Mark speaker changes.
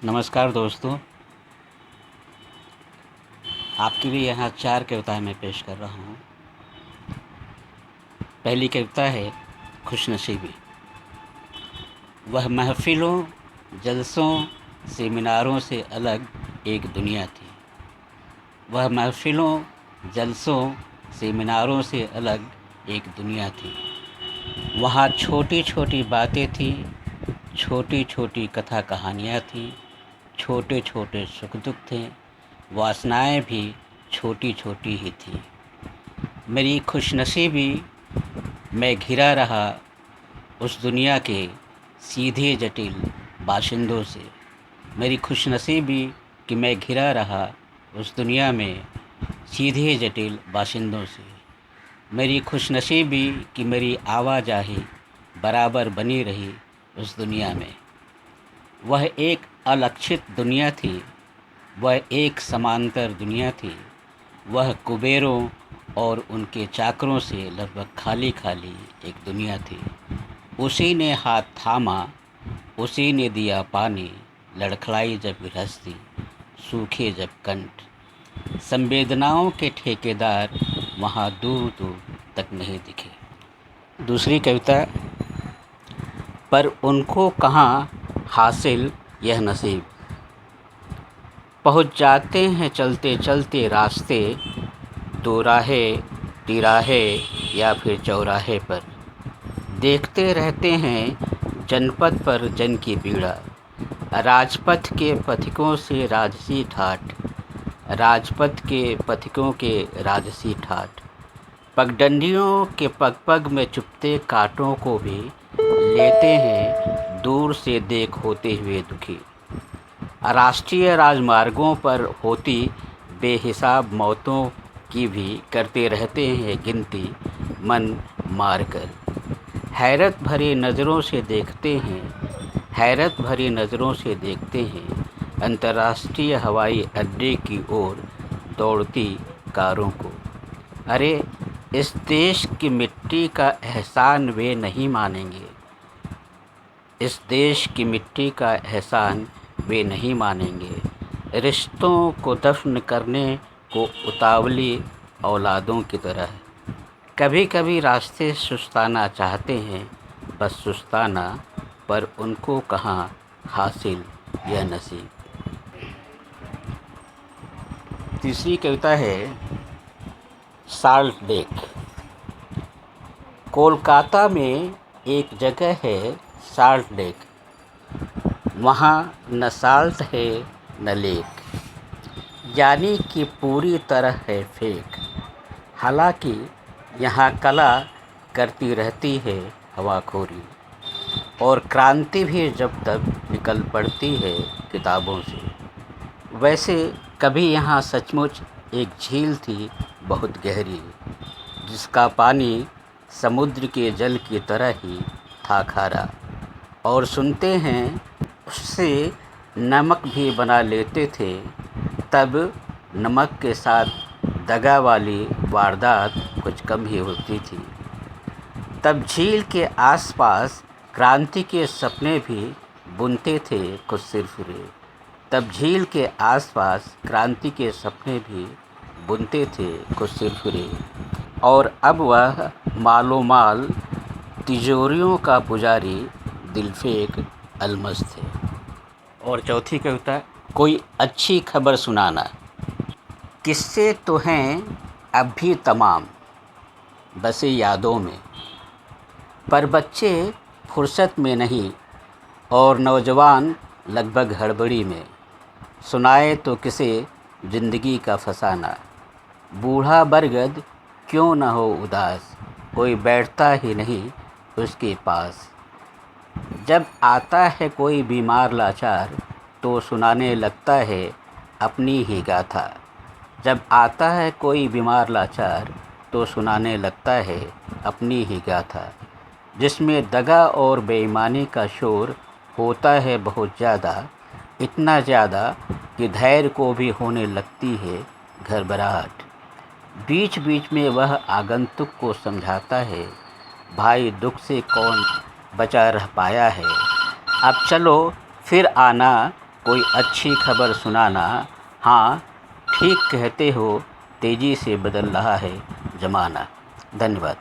Speaker 1: नमस्कार दोस्तों, आपके लिए यहाँ 4 कविताएँ मैं पेश कर रहा हूँ। पहली कविता है खुशनसीबी। वह महफ़िलों, जलसों, सेमिनारों से अलग एक दुनिया थी। वह महफ़िलों, जलसों, सेमिनारों से अलग एक दुनिया थी। वहाँ छोटी-छोटी बातें थीं, छोटी-छोटी कथा कहानियाँ थीं, छोटे-छोटे सुख-दुख थे, वासनाएँ भी छोटी-छोटी ही थीं। मेरी खुशनसीबी, मैं घिरा रहा उस दुनिया के सीधे जटिल बाशिंदों से। मेरी खुशनसीबी कि मैं घिरा रहा उस दुनिया में सीधे जटिल बाशिंदों से। मेरी खुशनसीबी कि मेरी आवाजाही बराबर बनी रही उस दुनिया में। वह एक अलक्षित दुनिया थी, वह एक समांतर दुनिया थी। वह कुबेरों और उनके चाकरों से लगभग खाली खाली एक दुनिया थी। उसी ने हाथ थामा, उसी ने दिया पानी, लड़खड़ाई जब गृहस्थी, सूखे जब कंठ। संवेदनाओं के ठेकेदार वहाँ दूर दूर तक नहीं दिखे। दूसरी कविता, पर उनको कहाँ हासिल यह नसीब। पहुँच जाते हैं चलते चलते रास्ते, दोराहे, तिराहे या फिर चौराहे पर। देखते रहते हैं जनपद पर जन की पीड़ा, राजपथ के पथिकों से राजसी ठाठ, राजपथ के पथिकों के राजसी ठाठ। पगडंडियों के पग पग में चुभते कांटों को भी लेते हैं दूर से देख होते हुए दुखी। राष्ट्रीय राजमार्गों पर होती बेहिसाब मौतों की भी करते रहते हैं गिनती मन मारकर। हैरत भरी नज़रों से देखते हैं, हैरत भरी नज़रों से देखते हैं अंतर्राष्ट्रीय हवाई अड्डे की ओर दौड़ती कारों को। अरे इस देश की मिट्टी का एहसान वे नहीं मानेंगे, इस देश की मिट्टी का एहसान वे नहीं मानेंगे। रिश्तों को दफन करने को उतावली औलादों की तरह। कभी कभी रास्ते सुस्ताना चाहते हैं, बस सुस्ताना, पर उनको कहाँ हासिल यह नसीब। तीसरी कविता है साल्ट लेक। कोलकाता में एक जगह है साल्ट लेक, वहाँ न साल्ट है न लेक, यानी कि पूरी तरह है फेक। हालांकि यहाँ कला करती रहती है हवाखोरी, और क्रांति भी जब तक निकल पड़ती है किताबों से। वैसे कभी यहाँ सचमुच एक झील थी बहुत गहरी, जिसका पानी समुद्र के जल की तरह ही था खारा, और सुनते हैं उससे नमक भी बना लेते थे। तब नमक के साथ दगा वाली वारदात कुछ कम ही होती थी। तब झील के आसपास क्रांति के सपने भी बुनते थे कुछ सिरफिरे। तब झील के आसपास क्रांति के सपने भी बुनते थे कुछ सिरफिरे, और अब वह मालोमाल तिजोरियों का पुजारी दिलफेक अलमस थे। और चौथी कविता, कोई अच्छी खबर सुनाना। किस्से तो हैं अब भी तमाम बसे यादों में, पर बच्चे फुर्सत में नहीं और नौजवान लगभग हड़बड़ी में। सुनाए तो किसे ज़िंदगी का फसाना, बूढ़ा बरगद क्यों न हो उदास, कोई बैठता ही नहीं उसके पास। जब आता है कोई बीमार लाचार, तो सुनाने लगता है अपनी ही गाथा। जब आता है कोई बीमार लाचार, तो सुनाने लगता है अपनी ही गाथा, जिसमें दगा और बेईमानी का शोर होता है बहुत ज़्यादा, इतना ज़्यादा कि धैर्य को भी होने लगती है घबराहट। बीच बीच में वह आगंतुक को समझाता है, भाई दुख से कौन बचा रह पाया है, अब चलो फिर आना कोई अच्छी खबर सुनाना। हाँ, ठीक कहते हो, तेज़ी से बदल रहा है ज़माना। धन्यवाद।